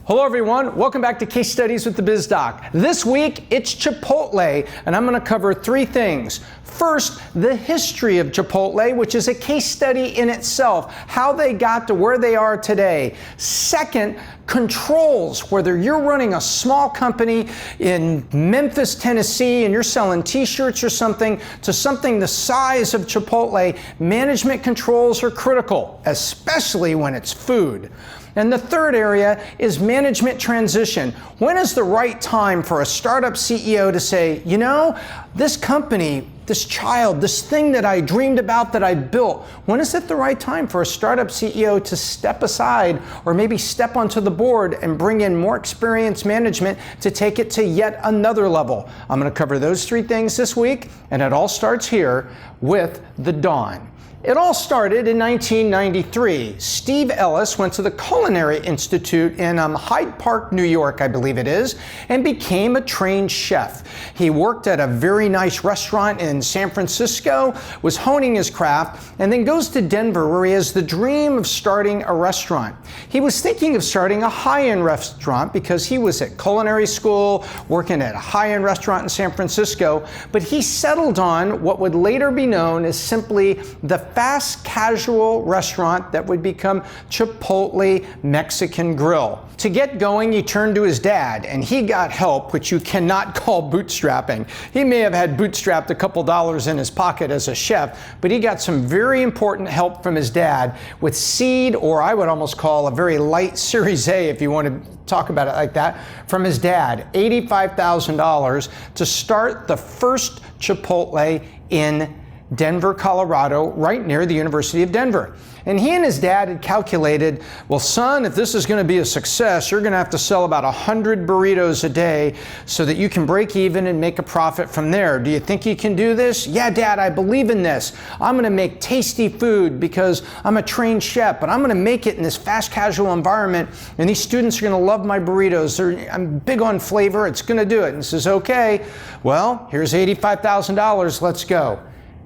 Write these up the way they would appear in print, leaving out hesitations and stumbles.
Hello everyone, welcome back to Case Studies with the BizDoc. This week it's Chipotle, and I'm going to cover three things. First, the history of Chipotle, which is a case study in itself, how they got to where they are today. Second, controls, whether you're running a small company in Memphis, Tennessee, and you're selling t-shirts or something, to something the size of Chipotle, management controls are critical, especially when it's food. And the third area is management transition. When is the right time for a startup CEO to say, you know, this company, this child, this thing that I dreamed about that I built, when is it the right time for a startup CEO to step aside or maybe step onto the board and bring in more experienced management to take it to yet another level? I'm going to cover those three things this week, and it all starts here with the dawn. It all started in 1993. Steve Ellis went to the Culinary Institute in Hyde Park, New York, I believe it is, and became a trained chef. He worked at a very nice restaurant in San Francisco, was honing his craft, and then goes to Denver where he has the dream of starting a restaurant. He was thinking of starting a high-end restaurant because he was at culinary school, working at a high-end restaurant in San Francisco, but he settled on what would later be known as simply the fast casual restaurant that would become Chipotle Mexican Grill. To get going, he turned to his dad, and he got help, which you cannot call bootstrapping. He may have had bootstrapped a couple dollars in his pocket as a chef, but he got some very important help from his dad with seed, or I would almost call a very light Series A, if you want to talk about it like that, from his dad, $85,000 to start the first Chipotle in Denver, Colorado, right near the University of Denver. And he and his dad had calculated, well, son, if this is going to be a success, you're going to have to sell about 100 burritos a day so that you can break even and make a profit from there. Do you think you can do this? Yeah, Dad, I believe in this. I'm going to make tasty food because I'm a trained chef, but I'm going to make it in this fast casual environment, and these students are going to love my burritos. I'm big on flavor. It's going to do it. And he says, okay, well, here's $85,000. Let's go.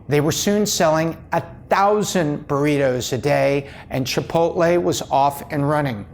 They were soon selling 1,000 burritos a day, and Chipotle was off and running.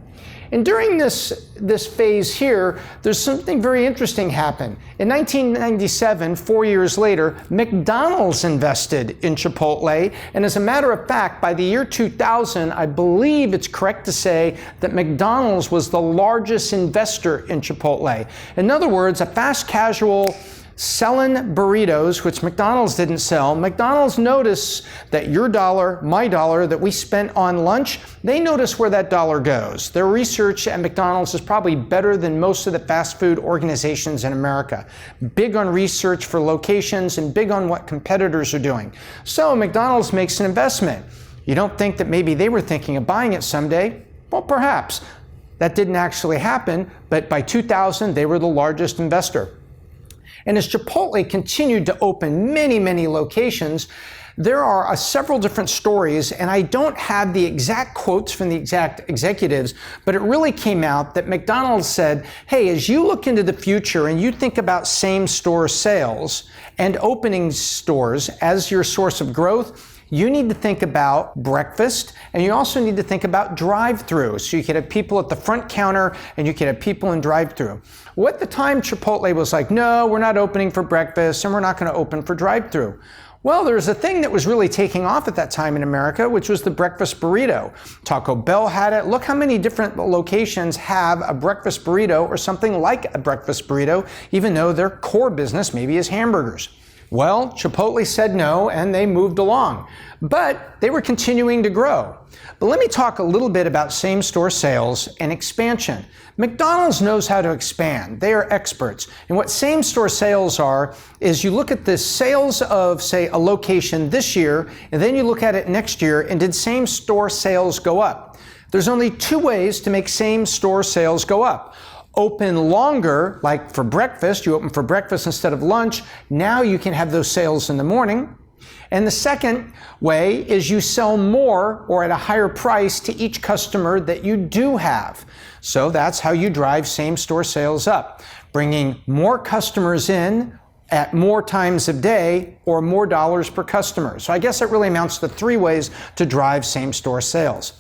And during this phase here, there's something very interesting happened. In 1997, 4 years later, McDonald's invested in Chipotle, and as a matter of fact, by the year 2000, I believe it's correct to say that McDonald's was the largest investor in Chipotle. In other words, a fast casual selling burritos, which McDonald's didn't sell. McDonald's noticed that your dollar, my dollar that we spent on lunch, they notice where that dollar goes. Their research at McDonald's is probably better than most of the fast food organizations in America. Big on research for locations and big on what competitors are doing. So McDonald's makes an investment. You don't think that maybe they were thinking of buying it someday? Well, perhaps. That didn't actually happen, but by 2000, they were the largest investor. And as Chipotle continued to open many, many locations, there are several different stories, and I don't have the exact quotes from the exact executives, but it really came out that McDonald's said, hey, as you look into the future and you think about same-store sales and opening stores as your source of growth, you need to think about breakfast, and you also need to think about drive-through. So you could have people at the front counter and you could have people in drive-through. Well, at the time, Chipotle was like, no, we're not opening for breakfast and we're not going to open for drive-through. Well, there's a thing that was really taking off at that time in America, which was the breakfast burrito. Taco Bell had it. Look how many different locations have a breakfast burrito or something like a breakfast burrito, even though their core business maybe is hamburgers. Well, Chipotle said no, and they moved along. But they were continuing to grow. But let me talk a little bit about same-store sales and expansion. McDonald's knows how to expand. They are experts. And what same-store sales are is you look at the sales of, say, a location this year, and then you look at it next year, and did same-store sales go up? There's only two ways to make same-store sales go up. Open longer, like for breakfast, you open for breakfast instead of lunch. Now you can have those sales in the morning. And the second way is you sell more or at a higher price to each customer that you do have. So that's how you drive same-store sales up, bringing more customers in at more times a day or more dollars per customer. So I guess it really amounts to three ways to drive same-store sales.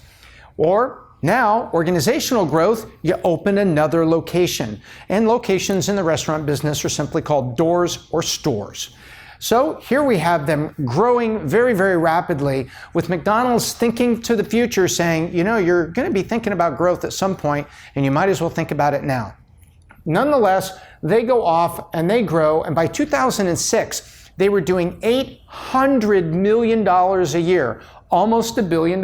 Or Now, organizational growth, you open another location. And locations in the restaurant business are simply called doors or stores. So here we have them growing very, very rapidly, with McDonald's thinking to the future, saying, you know, you're going to be thinking about growth at some point, and you might as well think about it now. Nonetheless, they go off and they grow, and by 2006, they were doing $800 million a year, almost $1 billion.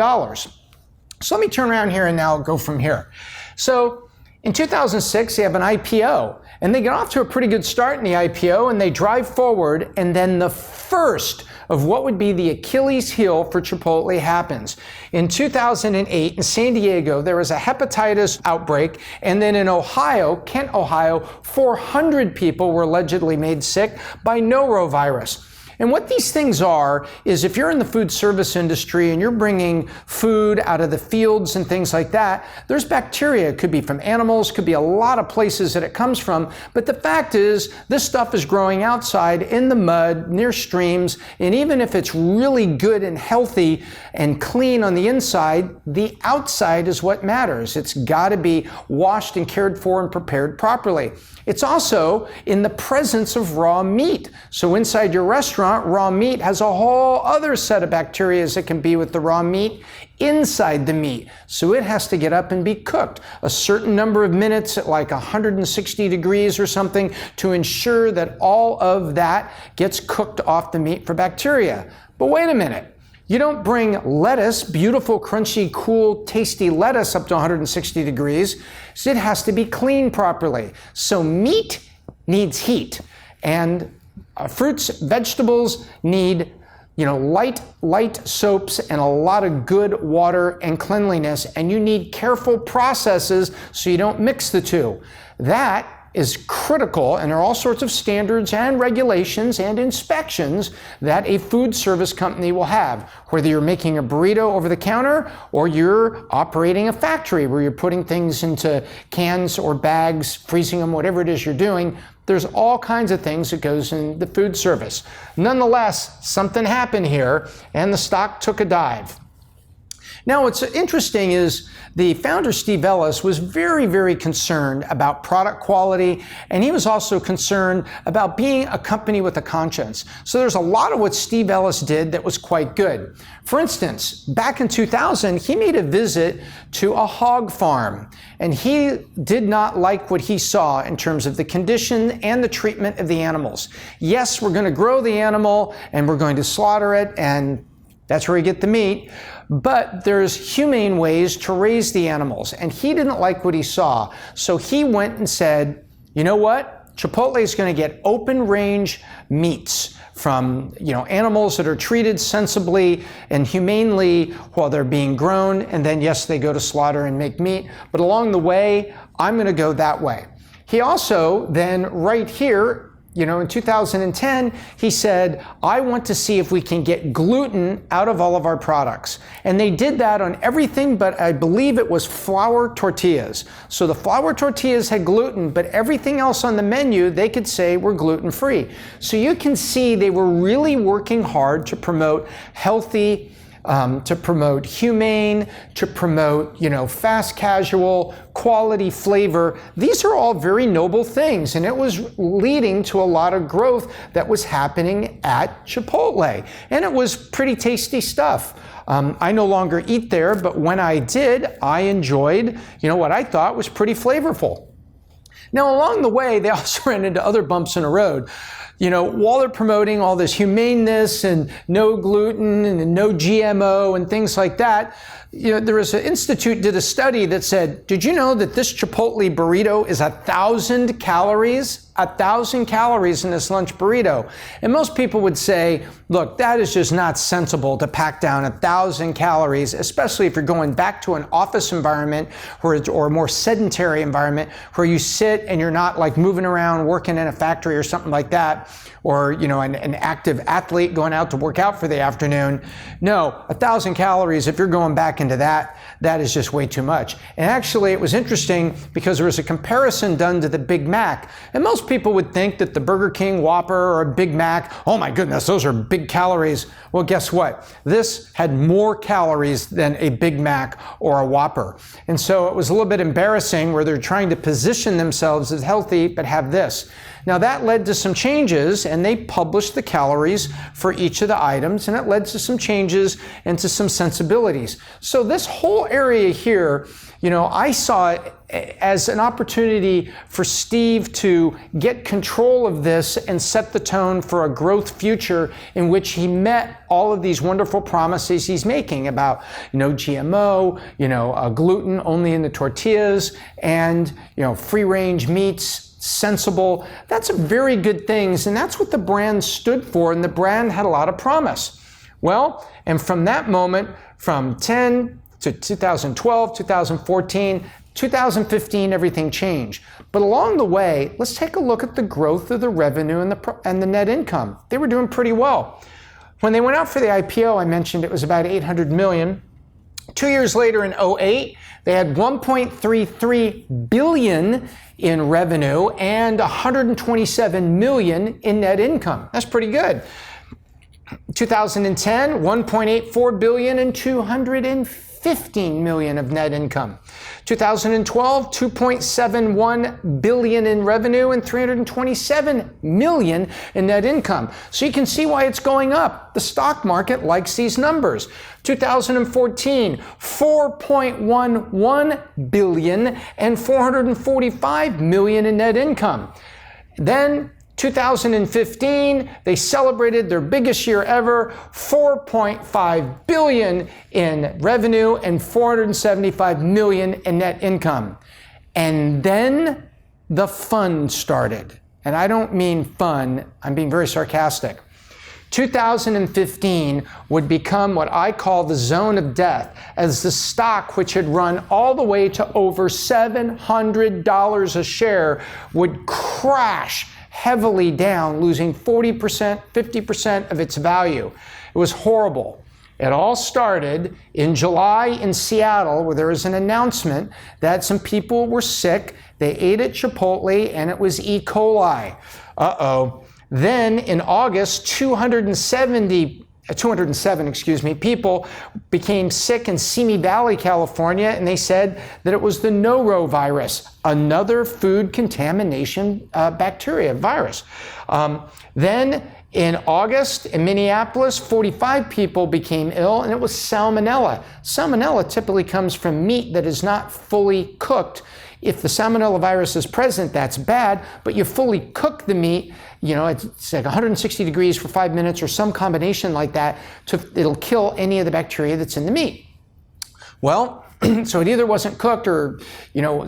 So let me turn around here and now go from here. So in 2006, they have an IPO, and they get off to a pretty good start in the IPO, and they drive forward, and then the first of what would be the Achilles heel for Chipotle happens. In 2008, in San Diego, there was a hepatitis outbreak, and then in Ohio, Kent, Ohio, 400 people were allegedly made sick by norovirus. And what these things are is, if you're in the food service industry and you're bringing food out of the fields and things like that, there's bacteria. It could be from animals, could be a lot of places that it comes from. But the fact is, this stuff is growing outside in the mud, near streams. And even if it's really good and healthy and clean on the inside, the outside is what matters. It's got to be washed and cared for and prepared properly. It's also in the presence of raw meat. So inside your restaurant, raw meat has a whole other set of bacteria that can be with the raw meat inside the meat. So it has to get up and be cooked a certain number of minutes at like 160 degrees or something to ensure that all of that gets cooked off the meat for bacteria. But wait a minute. You don't bring lettuce, beautiful, crunchy, cool, tasty lettuce up to 160 degrees. So it has to be cleaned properly. So meat needs heat, and fruits, vegetables need, light soaps and a lot of good water and cleanliness, and you need careful processes so you don't mix the two. That is critical, and there are all sorts of standards and regulations and inspections that a food service company will have. Whether you're making a burrito over the counter or you're operating a factory where you're putting things into cans or bags, freezing them, whatever it is you're doing, there's all kinds of things that goes in the food service. Nonetheless, something happened here and the stock took a dive. Now, what's interesting is the founder, Steve Ellis, was very, very concerned about product quality, and he was also concerned about being a company with a conscience. So there's a lot of what Steve Ellis did that was quite good. For instance, back in 2000, he made a visit to a hog farm, and he did not like what he saw in terms of the condition and the treatment of the animals. Yes, we're going to grow the animal, and we're going to slaughter it, and that's where we get the meat. But there's humane ways to raise the animals, and he didn't like what he saw. So he went and said, you know what? Chipotle is going to get open range meats from animals that are treated sensibly and humanely while they're being grown, and then yes, they go to slaughter and make meat. But along the way, I'm going to go that way. He also then right here, in 2010, he said, I want to see if we can get gluten out of all of our products. And they did that on everything but I believe it was flour tortillas. So the flour tortillas had gluten, but everything else on the menu, they could say were gluten-free. So you can see they were really working hard to promote healthy, to promote humane, to promote, fast casual, quality flavor. These are all very noble things, and it was leading to a lot of growth that was happening at Chipotle. And it was pretty tasty stuff. I no longer eat there, but when I did, I enjoyed, what I thought was pretty flavorful. Now, along the way, they also ran into other bumps in the road. While they're promoting all this humaneness and no gluten and no GMO and things like that, there was an institute did a study that said, did you know that this Chipotle burrito is 1,000 calories? 1,000 calories in this lunch burrito. And most people would say, look, that is just not sensible to pack down 1,000 calories, especially if you're going back to an office environment or a more sedentary environment where you sit and you're not like moving around, working in a factory or something like that. that, or an active athlete going out to work out for the afternoon. No, 1,000 calories, if you're going back into that is just way too much. And actually, it was interesting because there was a comparison done to the Big Mac. And most people would think that the Burger King Whopper or a Big Mac, oh my goodness, those are big calories. Well, guess what? This had more calories than a Big Mac or a Whopper. And so it was a little bit embarrassing where they're trying to position themselves as healthy, but have this. Now that led to some changes, and they published the calories for each of the items, and it led to some changes and to some sensibilities. So this whole area here, I saw it as an opportunity for Steve to get control of this and set the tone for a growth future in which he met all of these wonderful promises he's making about, GMO, gluten only in the tortillas, and, free-range meats, sensible. That's very good things, and that's what the brand stood for, and the brand had a lot of promise. Well, and from that moment, from 10 to 2012, 2014, 2015, everything changed. But along the way, let's take a look at the growth of the revenue and the net income. They were doing pretty well. When they went out for the IPO, I mentioned it was about 800 million. 2 years later in 2008, they had 1.33 billion in revenue and 127 million in net income. That's pretty good. 2010, 1.84 billion and 215 million of net income. 2012, 2.71 billion in revenue and 327 million in net income. So you can see why it's going up. The stock market likes these numbers. 2014, 4.11 billion and 445 million in net income. Then 2015, they celebrated their biggest year ever, 4.5 billion in revenue and 475 million in net income. And then the fun started. And I don't mean fun, I'm being very sarcastic. 2015 would become what I call the zone of death, as the stock, which had run all the way to over $700 a share, would crash heavily down, losing 40%, 50% of its value. It was horrible. It all started in July in Seattle, where there was an announcement that some people were sick. They ate at Chipotle and it was E. coli. Then in August, 207 people became sick in Simi Valley, California, and they said that it was the norovirus, another food contamination bacteria virus. Then in August, in Minneapolis, 45 people became ill, and it was salmonella. Salmonella typically comes from meat that is not fully cooked. If the salmonella virus is present, that's bad, but you fully cook the meat, it's like 160 degrees for 5 minutes or some combination like that, it'll kill any of the bacteria that's in the meat. Well, so it either wasn't cooked or,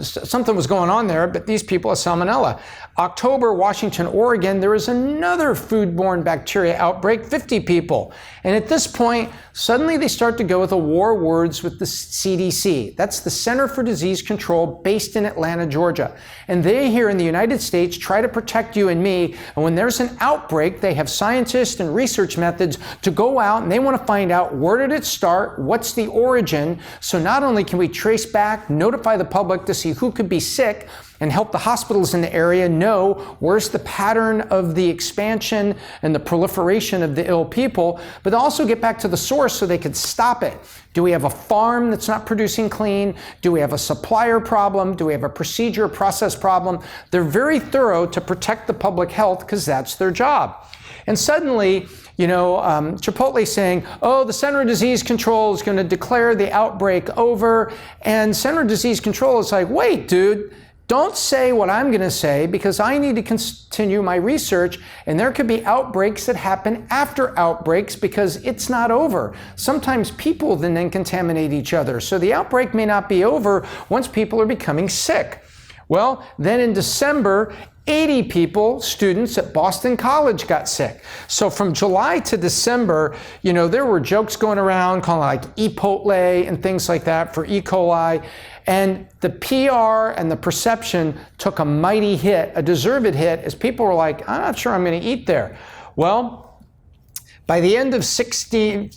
something was going on there, but these people have salmonella. October, Washington, Oregon, there was another foodborne bacteria outbreak, 50 people. And at this point, suddenly they start to go with a war words with the CDC. That's the Center for Disease Control, based in Atlanta, Georgia. And they here in the United States try to protect you and me. And when there's an outbreak, they have scientists and research methods to go out and they want to find out, where did it start? What's the origin? So not only can we trace back, notify the public to see who could be sick, and help the hospitals in the area know where's the pattern of the expansion and the proliferation of the ill people, but also get back to the source so they could stop it. Do we have a farm that's not producing clean? Do we have a supplier problem? Do we have a procedure, process problem? They're very thorough to protect the public health because that's their job. And suddenly, Chipotle saying, the Center of Disease Control is going to declare the outbreak over. And Center of Disease Control is like, wait, dude, don't say what I'm going to say, because I need to continue my research, and there could be outbreaks that happen after outbreaks because it's not over. Sometimes people then contaminate each other. So the outbreak may not be over once people are becoming sick. Well, then in December, 80 people, students at Boston College, got sick. So from July to December, there were jokes going around calling like Epotle and things like that for E. coli. And the PR and the perception took a mighty hit, a deserved hit, as people were like, I'm not sure I'm going to eat there. Well, by the end of 16,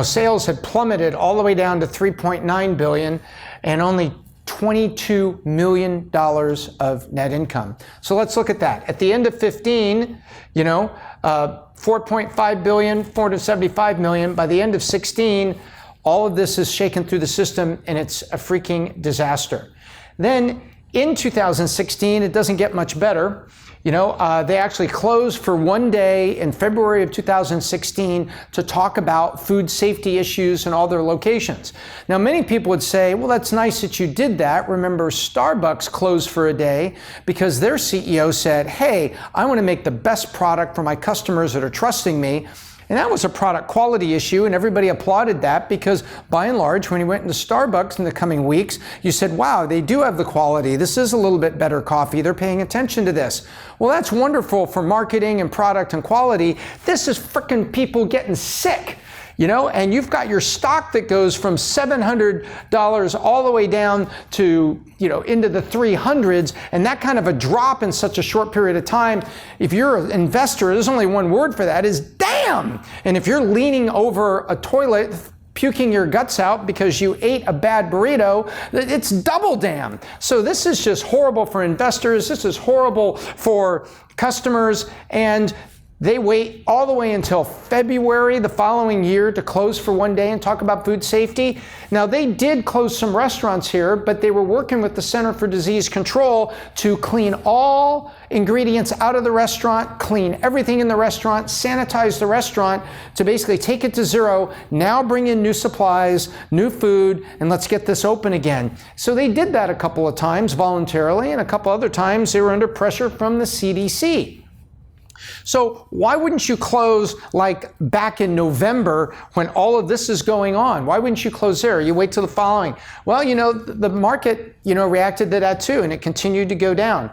sales had plummeted all the way down to $3.9 billion and only $22 million of net income. So let's look at that. At the end of 15, $4.5 billion, $475 million. By the end of 16, all of this is shaken through the system and it's a freaking disaster. Then in 2016, it doesn't get much better. They actually closed for one day in February of 2016 to talk about food safety issues in all their locations. Now, many people would say, well, that's nice that you did that. Remember, Starbucks closed for a day because their CEO said, hey, I want to make the best product for my customers that are trusting me. And that was a product quality issue, and everybody applauded that because, by and large, when you went into Starbucks in the coming weeks, you said, wow, they do have the quality. This is a little bit better coffee. They're paying attention to this. Well, that's wonderful for marketing and product and quality. This is frickin' people getting sick. And you've got your stock that goes from $700 all the way down to, into the 300s, and that kind of a drop in such a short period of time, if you're an investor, there's only one word for that, is damn. And if you're leaning over a toilet, puking your guts out because you ate a bad burrito, it's double damn. So this is just horrible for investors. This is horrible for customers, and they wait all the way until February the following year to close for one day and talk about food safety. Now, they did close some restaurants here, but they were working with the Center for Disease Control to clean all ingredients out of the restaurant, clean everything in the restaurant, sanitize the restaurant to basically take it to zero, now bring in new supplies, new food, and let's get this open again. So they did that a couple of times voluntarily, and a couple other times they were under pressure from the CDC. So why wouldn't you close like back in November when all of this is going on? Why wouldn't you close there? You wait till the following. Well, the market, reacted to that too, and it continued to go down.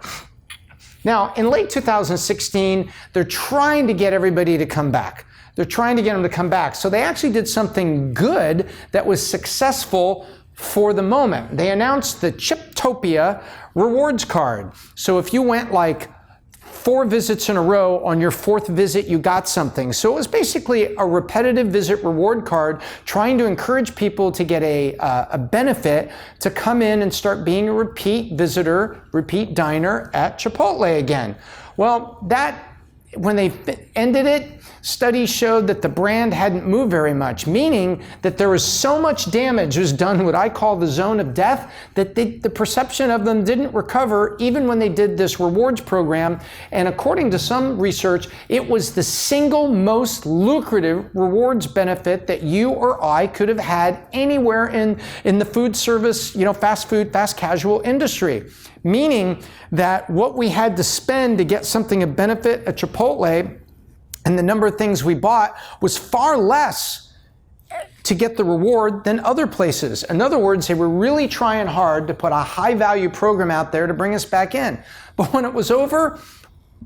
Now, in late 2016, they're trying to get everybody to come back. They're trying to get them to come back. So they actually did something good that was successful for the moment. They announced the Chiptopia rewards card. So if you went like 4 visits in a row, on your 4th visit, you got something. So it was basically a repetitive visit reward card trying to encourage people to get a benefit to come in and start being a repeat visitor, repeat diner at Chipotle again. Well, when they ended it, studies showed that the brand hadn't moved very much, meaning that there was so much damage was done what I call the zone of death, that the perception of them didn't recover even when they did this rewards program. And according to some research, it was the single most lucrative rewards benefit that you or I could have had anywhere in the food service, fast food, fast casual industry. Meaning that what we had to spend to get something of benefit at Chipotle and the number of things we bought was far less to get the reward than other places. In other words, they were really trying hard to put a high value program out there to bring us back in. But when it was over,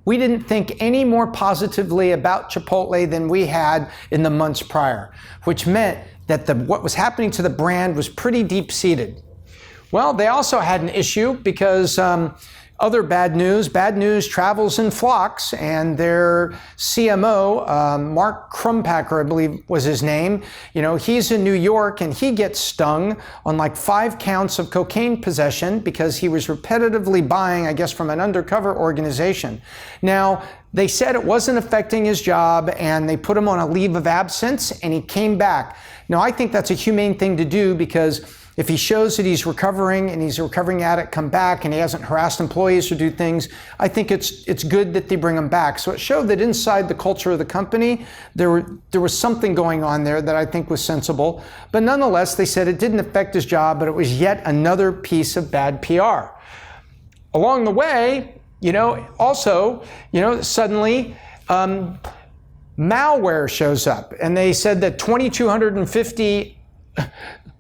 we didn't think any more positively about Chipotle than we had in the months prior, which meant that what was happening to the brand was pretty deep-seated. Well, they also had an issue because other bad news travels in flocks, and their CMO, Mark Crumpacker, I believe was his name, he's in New York and he gets stung on like 5 counts of cocaine possession because he was repetitively buying, I guess, from an undercover organization. Now, they said it wasn't affecting his job and they put him on a leave of absence and he came back. Now, I think that's a humane thing to do because if he shows that he's recovering and he's a recovering addict, come back, and he hasn't harassed employees or do things, I think it's good that they bring him back. So it showed that inside the culture of the company, there was something going on there that I think was sensible. But nonetheless, they said it didn't affect his job, but it was yet another piece of bad PR. Along the way, suddenly, malware shows up, and they said that 2,250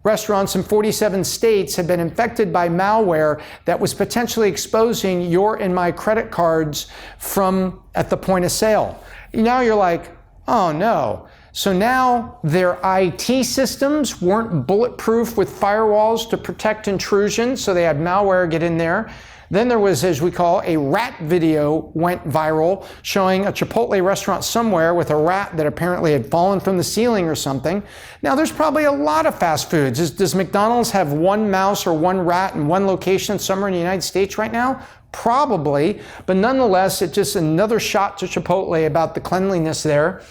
restaurants in 47 states have been infected by malware that was potentially exposing your and my credit cards from at the point of sale. Now you're like, oh no. So now their IT systems weren't bulletproof with firewalls to protect intrusion, so they had malware get in there. Then there was, as we call, a rat video went viral showing a Chipotle restaurant somewhere with a rat that apparently had fallen from the ceiling or something. Now there's probably a lot of fast foods. Does McDonald's have one mouse or one rat in one location somewhere in the United States right now? Probably, but nonetheless, it's just another shot to Chipotle about the cleanliness there.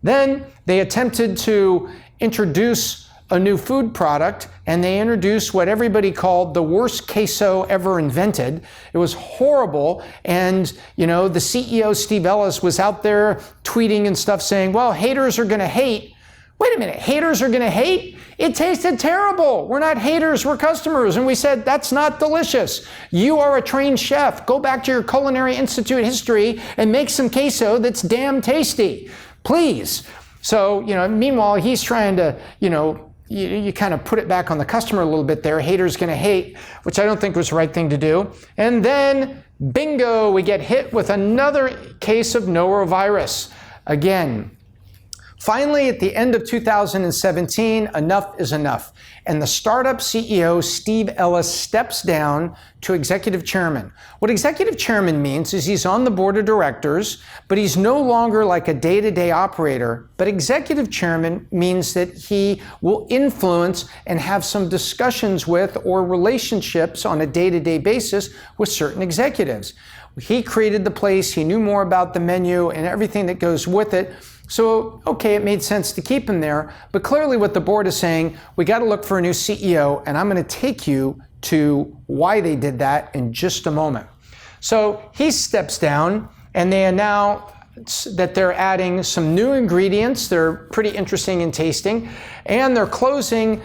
Then they attempted to introduce a new food product, and they introduced what everybody called the worst queso ever invented. It was horrible, and the CEO, Steve Ellis, was out there tweeting and stuff saying, well, haters are gonna hate. Wait a minute, haters are gonna hate? It tasted terrible. We're not haters, we're customers. And we said, that's not delicious. You are a trained chef. Go back to your Culinary Institute history and make some queso that's damn tasty, please. So, meanwhile, he's trying to, you kind of put it back on the customer a little bit there. Haters gonna hate, which I don't think was the right thing to do. And then, bingo, we get hit with another case of norovirus. Again, finally, at the end of 2017, enough is enough. And the startup CEO, Steve Ellis, steps down to executive chairman. What executive chairman means is he's on the board of directors, but he's no longer like a day-to-day operator. But executive chairman means that he will influence and have some discussions with or relationships on a day-to-day basis with certain executives. He created the place, he knew more about the menu and everything that goes with it. So, okay, it made sense to keep him there, but clearly what the board is saying, we got to look for a new CEO, and I'm going to take you to why they did that in just a moment. So he steps down, and they announce that they're adding some new ingredients. They're pretty interesting in tasting, and they're closing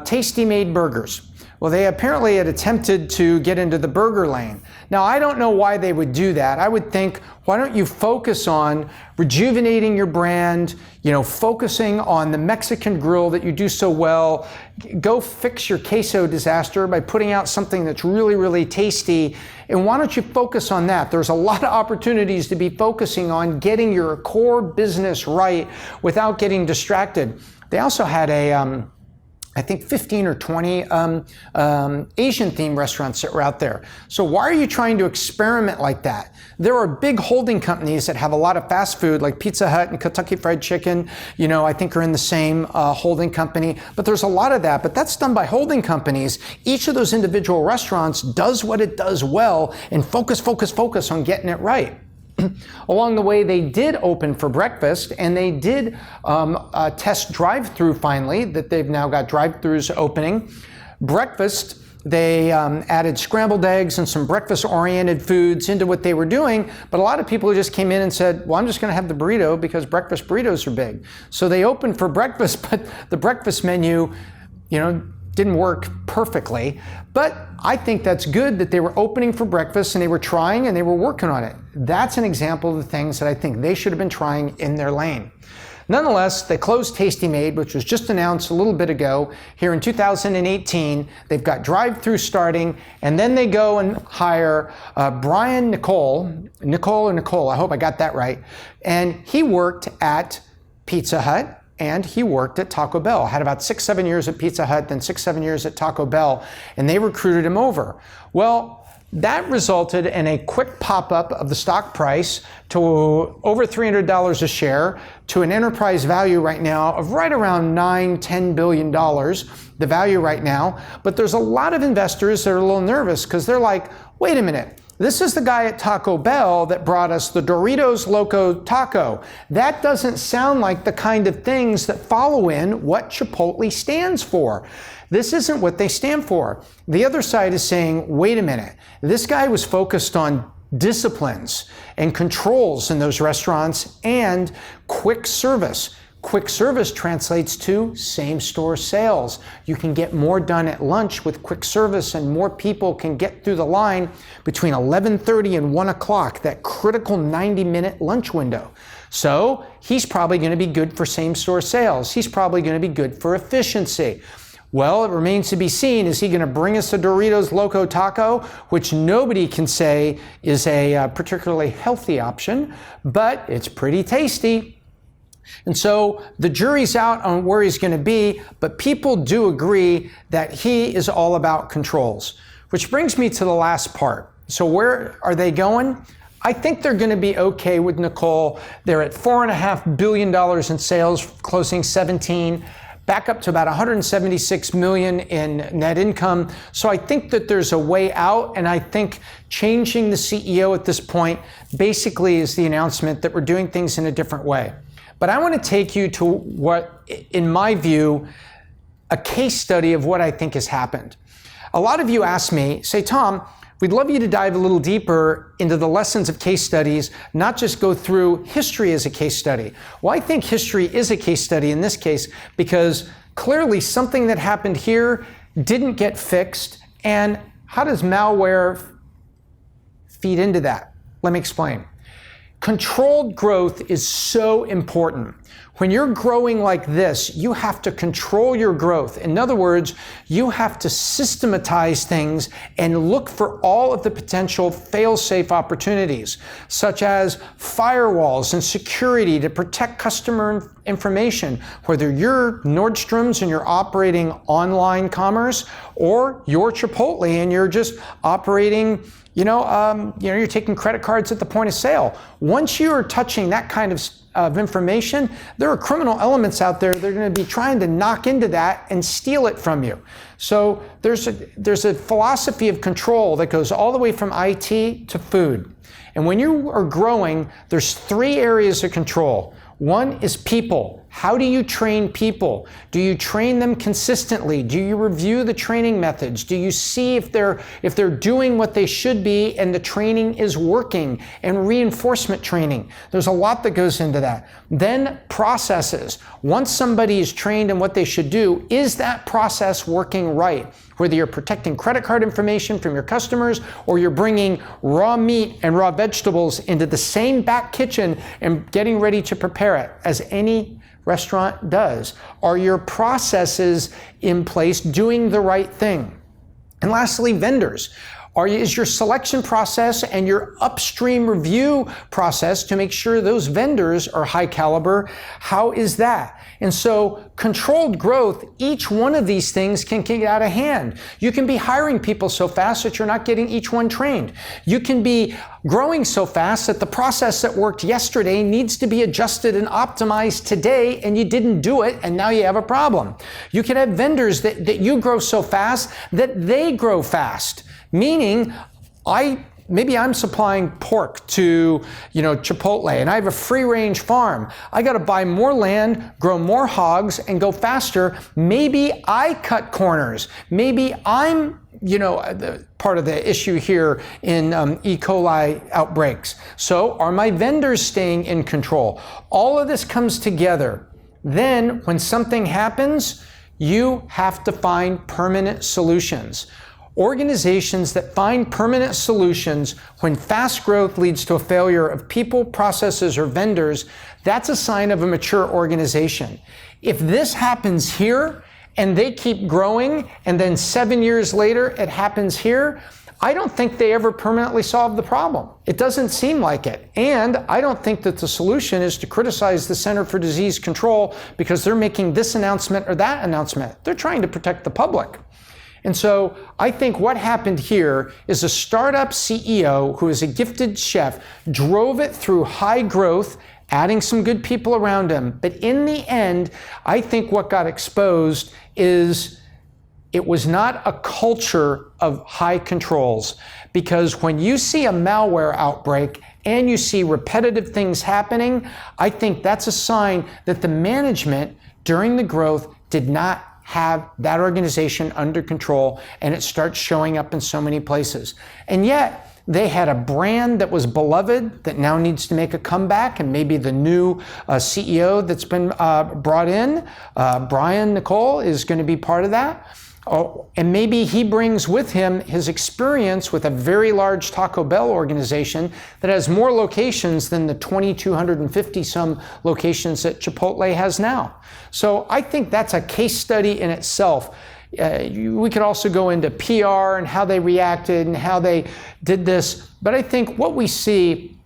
Tasty Made burgers. Well, they apparently had attempted to get into the burger lane. Now, I don't know why they would do that. I would think, why don't you focus on rejuvenating your brand, focusing on the Mexican grill that you do so well. Go fix your queso disaster by putting out something that's really, really tasty. And why don't you focus on that? There's a lot of opportunities to be focusing on getting your core business right without getting distracted. They also had I think 15 or 20 Asian-themed restaurants that were out there. So why are you trying to experiment like that? There are big holding companies that have a lot of fast food, like Pizza Hut and Kentucky Fried Chicken, I think are in the same holding company. But there's a lot of that, but that's done by holding companies. Each of those individual restaurants does what it does well and focus on getting it right. Along the way, they did open for breakfast, and they did test drive-through finally, that they've now got drive-throughs opening. Breakfast, they added scrambled eggs and some breakfast-oriented foods into what they were doing, but a lot of people just came in and said, well, I'm just going to have the burrito because breakfast burritos are big. So they opened for breakfast, but the breakfast menu, didn't work perfectly, but I think that's good that they were opening for breakfast and they were trying and they were working on it. That's an example of the things that I think they should have been trying in their lane. Nonetheless, they closed Tasty Made, which was just announced a little bit ago here in 2018. They've got drive-through starting, and then they go and hire Brian Nicole, I hope I got that right, and he worked at Pizza Hut, and he worked at Taco Bell. Had about 6-7 years at Pizza Hut, then 6-7 years at Taco Bell, and they recruited him over. Well, that resulted in a quick pop-up of the stock price to over $300 a share, to an enterprise value right now of right around $9-10 billion, the value right now. But there's a lot of investors that are a little nervous because they're like, wait a minute, this is the guy at Taco Bell that brought us the Doritos Loco Taco. That doesn't sound like the kind of things that follow in what Chipotle stands for. This isn't what they stand for. The other side is saying, wait a minute, this guy was focused on disciplines and controls in those restaurants and quick service. Quick service translates to same-store sales. You can get more done at lunch with quick service, and more people can get through the line between 11:30 and 1 o'clock, that critical 90-minute lunch window. So he's probably going to be good for same-store sales. He's probably going to be good for efficiency. Well, it remains to be seen. Is he going to bring us a Doritos Loco Taco, which nobody can say is a particularly healthy option, but it's pretty tasty. And so the jury's out on where he's going to be, but people do agree that he is all about controls. Which brings me to the last part. So where are they going? I think they're going to be okay with Nicole. They're at $4.5 billion in sales, closing 17, back up to about $176 million in net income. So I think that there's a way out, and I think changing the CEO at this point basically is the announcement that we're doing things in a different way. But I want to take you to what, in my view, a case study of what I think has happened. A lot of you ask me, say, Tom, we'd love you to dive a little deeper into the lessons of case studies, not just go through history as a case study. Well, I think history is a case study in this case because clearly something that happened here didn't get fixed. And how does malware feed into that? Let me explain. Controlled growth is so important. When you're growing like this, you have to control your growth. In other words, you have to systematize things and look for all of the potential fail-safe opportunities, such as firewalls and security to protect customer information, whether you're Nordstrom's and you're operating online commerce, or you're Chipotle and you're just operating you're taking credit cards at the point of sale. Once you are touching that kind of information, there are criminal elements out there that are going to be trying to knock into that and steal it from you. So there's a philosophy of control that goes all the way from IT to food. And when you are growing, there's 3 areas of control. One is people. How do you train people? Do you train them consistently? Do you review the training methods? Do you see if they're doing what they should be and the training is working? And reinforcement training. There's a lot that goes into that. Then processes. Once somebody is trained in what they should do, is that process working right? Whether you're protecting credit card information from your customers or you're bringing raw meat and raw vegetables into the same back kitchen and getting ready to prepare it as any restaurant does. Are your processes in place doing the right thing? And lastly, vendors. Is your selection process and your upstream review process to make sure those vendors are high caliber? How is that? And so controlled growth, each one of these things can get out of hand. You can be hiring people so fast that you're not getting each one trained. You can be growing so fast that the process that worked yesterday needs to be adjusted and optimized today, and you didn't do it, and now you have a problem. You can have vendors that you grow so fast that they grow fast. Meaning, maybe I'm supplying pork to, Chipotle, and I have a free-range farm. I got to buy more land, grow more hogs, and go faster. Maybe I cut corners. Maybe I'm, part of the issue here in E. coli outbreaks. So are my vendors staying in control? All of this comes together. Then, when something happens, you have to find permanent solutions. Organizations that find permanent solutions when fast growth leads to a failure of people, processes, or vendors, that's a sign of a mature organization. If this happens here and they keep growing and then 7 years later it happens here, I don't think they ever permanently solve the problem. It doesn't seem like it. And I don't think that the solution is to criticize the Center for Disease Control because they're making this announcement or that announcement. They're trying to protect the public. And so I think what happened here is a startup CEO who is a gifted chef drove it through high growth, adding some good people around him. But in the end, I think what got exposed is it was not a culture of high controls. Because when you see a malware outbreak and you see repetitive things happening, I think that's a sign that the management during the growth did not have that organization under control, and it starts showing up in so many places. And yet, they had a brand that was beloved that now needs to make a comeback, and maybe the new CEO that's been brought in, Brian Niccol, is going to be part of that. And maybe he brings with him his experience with a very large Taco Bell organization that has more locations than the 2,250 some locations that Chipotle has now. So I think that's a case study in itself. We could also go into PR and how they reacted and how they did this. But I think what we see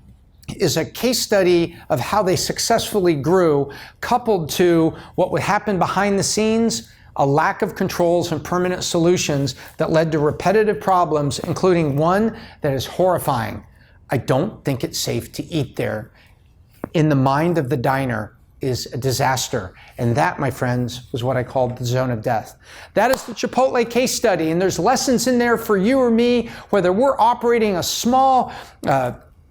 is a case study of how they successfully grew, coupled to what would happen behind the scenes, a lack of controls and permanent solutions that led to repetitive problems, including one that is horrifying. I don't think it's safe to eat there. In the mind of the diner is a disaster. And that, my friends, was what I called the zone of death. That is the Chipotle case study. And there's lessons in there for you or me, whether we're operating a small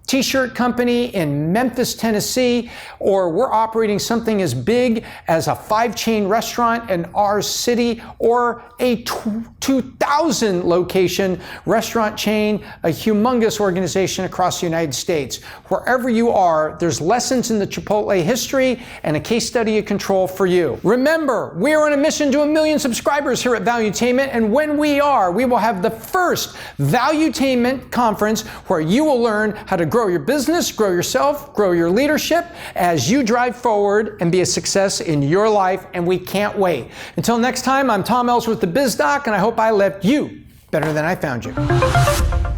t-shirt company in Memphis, Tennessee, or we're operating something as big as a 5-chain restaurant in our city, or a 2,000 location restaurant chain, a humongous organization across the United States. Wherever you are, there's lessons in the Chipotle history and a case study of control for you. Remember, we are on a mission to 1 million subscribers here at Valuetainment, and when we will have the first Valuetainment conference where you will learn how to grow your business, grow yourself, grow your leadership as you drive forward and be a success in your life, and we can't wait. Until next time, I'm Tom Ellsworth, the BizDoc, and I hope I left you better than I found you.